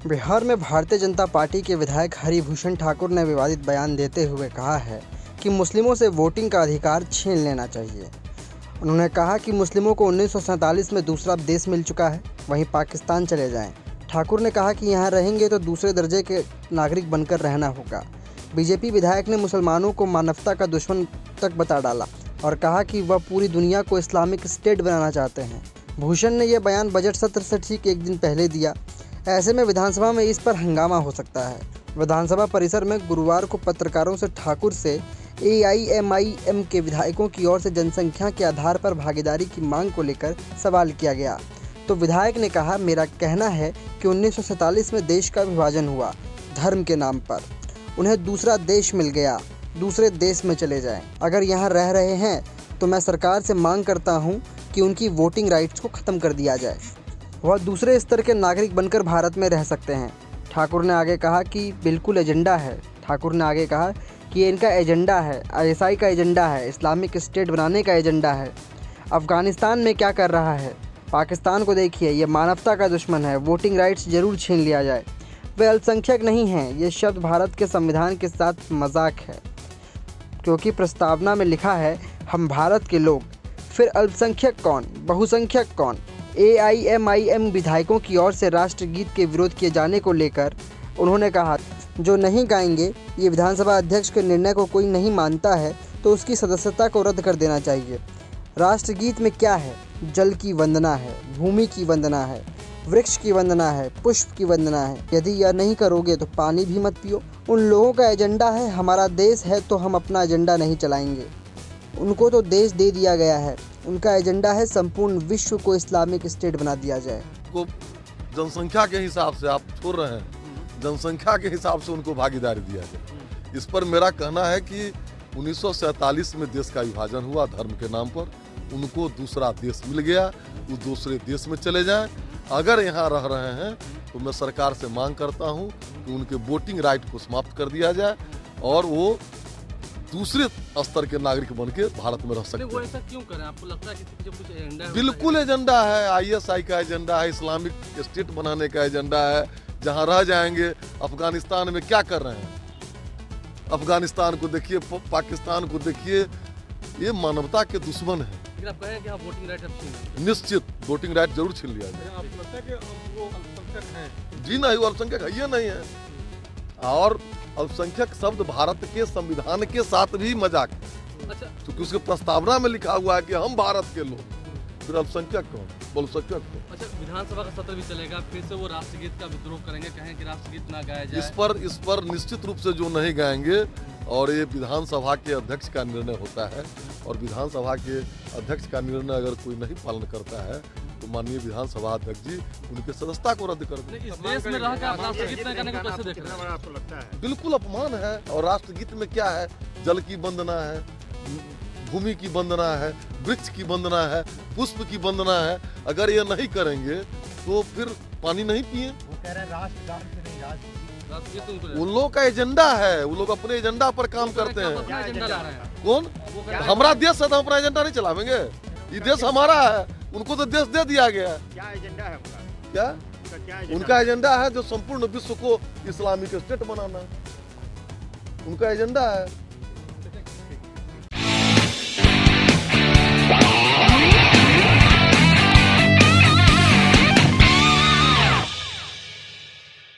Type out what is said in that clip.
बिहार में भारतीय जनता पार्टी के विधायक हरिभूषण ठाकुर ने विवादित बयान देते हुए कहा है कि मुस्लिमों से वोटिंग का अधिकार छीन लेना चाहिए। उन्होंने कहा कि मुस्लिमों को 1947 में दूसरा देश मिल चुका है, वहीं पाकिस्तान चले जाएं। ठाकुर ने कहा कि यहाँ रहेंगे तो दूसरे दर्जे के नागरिक बनकर रहना होगा। बीजेपी विधायक ने मुसलमानों को मानवता का दुश्मन तक बता डाला और कहा कि वह पूरी दुनिया को इस्लामिक स्टेट बनाना चाहते हैं। भूषण ने यह बयान बजट सत्र से ठीक एक दिन पहले दिया। ऐसे में विधानसभा में इस पर हंगामा हो सकता है। विधानसभा परिसर में गुरुवार को पत्रकारों से ठाकुर से AIMIM के विधायकों की ओर से जनसंख्या के आधार पर भागीदारी की मांग को लेकर सवाल किया गया तो विधायक ने कहा, मेरा कहना है कि 1947 में देश का विभाजन हुआ धर्म के नाम पर। उन्हें दूसरा देश मिल गया, दूसरे देश में चले जाएं। अगर यहाँ रह रहे हैं तो मैं सरकार से मांग करता हूँ कि उनकी वोटिंग राइट्स को ख़त्म कर दिया जाए। वह दूसरे स्तर के नागरिक बनकर भारत में रह सकते हैं। ठाकुर ने आगे कहा कि बिल्कुल एजेंडा है। ठाकुर ने आगे कहा कि इनका एजेंडा है, ISI का एजेंडा है, इस्लामिक स्टेट बनाने का एजेंडा है। अफ़गानिस्तान में क्या कर रहा है? पाकिस्तान को देखिए, ये मानवता का दुश्मन है। वोटिंग राइट्स ज़रूर छीन लिया जाए। वे अल्पसंख्यक नहीं हैं। ये शब्द भारत के संविधान के साथ मजाक है, क्योंकि प्रस्तावना में लिखा है हम भारत के लोग। फिर अल्पसंख्यक कौन, बहुसंख्यक कौन? AIMIM विधायकों की ओर से राष्ट्रगीत के विरोध किए जाने को लेकर उन्होंने कहा, जो नहीं गाएंगे, ये विधानसभा अध्यक्ष के निर्णय को कोई नहीं मानता है तो उसकी सदस्यता को रद्द कर देना चाहिए। राष्ट्रगीत में क्या है? जल की वंदना है, भूमि की वंदना है, वृक्ष की वंदना है, पुष्प की वंदना है। यदि यह नहीं करोगे तो पानी भी मत पियो। उन लोगों का एजेंडा है हमारा देश है तो हम अपना एजेंडा नहीं चलाएंगे। उनको तो देश दे दिया गया है। उनका एजेंडा है संपूर्ण विश्व को इस्लामिक स्टेट बना दिया जाए। को जनसंख्या के हिसाब से आप छोड़ रहे हैं, जनसंख्या के हिसाब से उनको भागीदारी दिया जाए। इस पर मेरा कहना है कि 1947 में देश का विभाजन हुआ धर्म के नाम पर। उनको दूसरा देश मिल गया, वो दूसरे देश में चले जाएं। अगर यहाँ रह रहे हैं तो मैं सरकार से मांग करता हूँ कि उनके वोटिंग राइट को समाप्त कर दिया जाए और वो दूसरे स्तर के नागरिक बन के भारत में रह सकते हैं। वो ऐसा क्यों करें? आपको लगता है कि कुछ एजेंडा है? बिल्कुल एजेंडा है। ISI का एजेंडा है, इस्लामिक स्टेट बनाने का एजेंडा है। जहां रह जाएंगे। अफगानिस्तान में क्या कर रहे हैं? अफगानिस्तान को देखिए, पाकिस्तान को देखिए, ये मानवता के दुश्मन है। लेकिन आप कहें कि आप वोटिंग राइट अब निश्चित वोटिंग राइट जरूर छीन लिया जाए। आपको लगता है कि वो अल्पसंख्यक हैं? जी नहीं, वो अल्पसंख्यक है, ये नहीं है। और अल्पसंख्यक शब्द भारत के संविधान के साथ भी मजाक है। अच्छा, क्योंकि उसके प्रस्तावना में लिखा हुआ है कि हम भारत के लोग। फिर अल्पसंख्यक कौन, बहुसंख्यक कौन? अच्छा, विधानसभा का सत्र भी चलेगा, फिर से वो राष्ट्रगीत का विद्रोह करेंगे, कहें कि राष्ट्रगीत ना गाया जाए। इस पर निश्चित रूप से जो नहीं गाएंगे, और ये विधानसभा के अध्यक्ष का निर्णय होता है, और विधानसभा के अध्यक्ष का निर्णय अगर कोई नहीं पालन करता है तो माननीय विधानसभा अध्यक्ष जी उनके सदस्यता को रद्द कर दें। इस देश में रहकर आप राष्ट्रगीत न गाने को कैसे देख रहे हैं? आपको लगता है बिल्कुल अपमान है। और राष्ट्रगीत में क्या है? जल की वंदना है, भूमि की वंदना है, वृक्ष की वंदना है, पुष्प की वंदना है। अगर ये नहीं करेंगे तो फिर पानी नहीं पिए। वो कह रहे हैं राष्ट्रगान से नहीं राष्ट्रगीत तो उनको उन लोगों का एजेंडा है, वो लोग अपने एजेंडा पर काम करते हैं। अपना एजेंडा ला रहे हैं। कौन? हमारा देश है तो हम अपना एजेंडा नहीं चलावेंगे। ये देश हमारा है, उनको तो देश दे दिया गया है। क्या एजेंडा है उनका? क्या उनका एजेंडा है? जो संपूर्ण विश्व को इस्लामिक स्टेट बनाना, उनका एजेंडा है।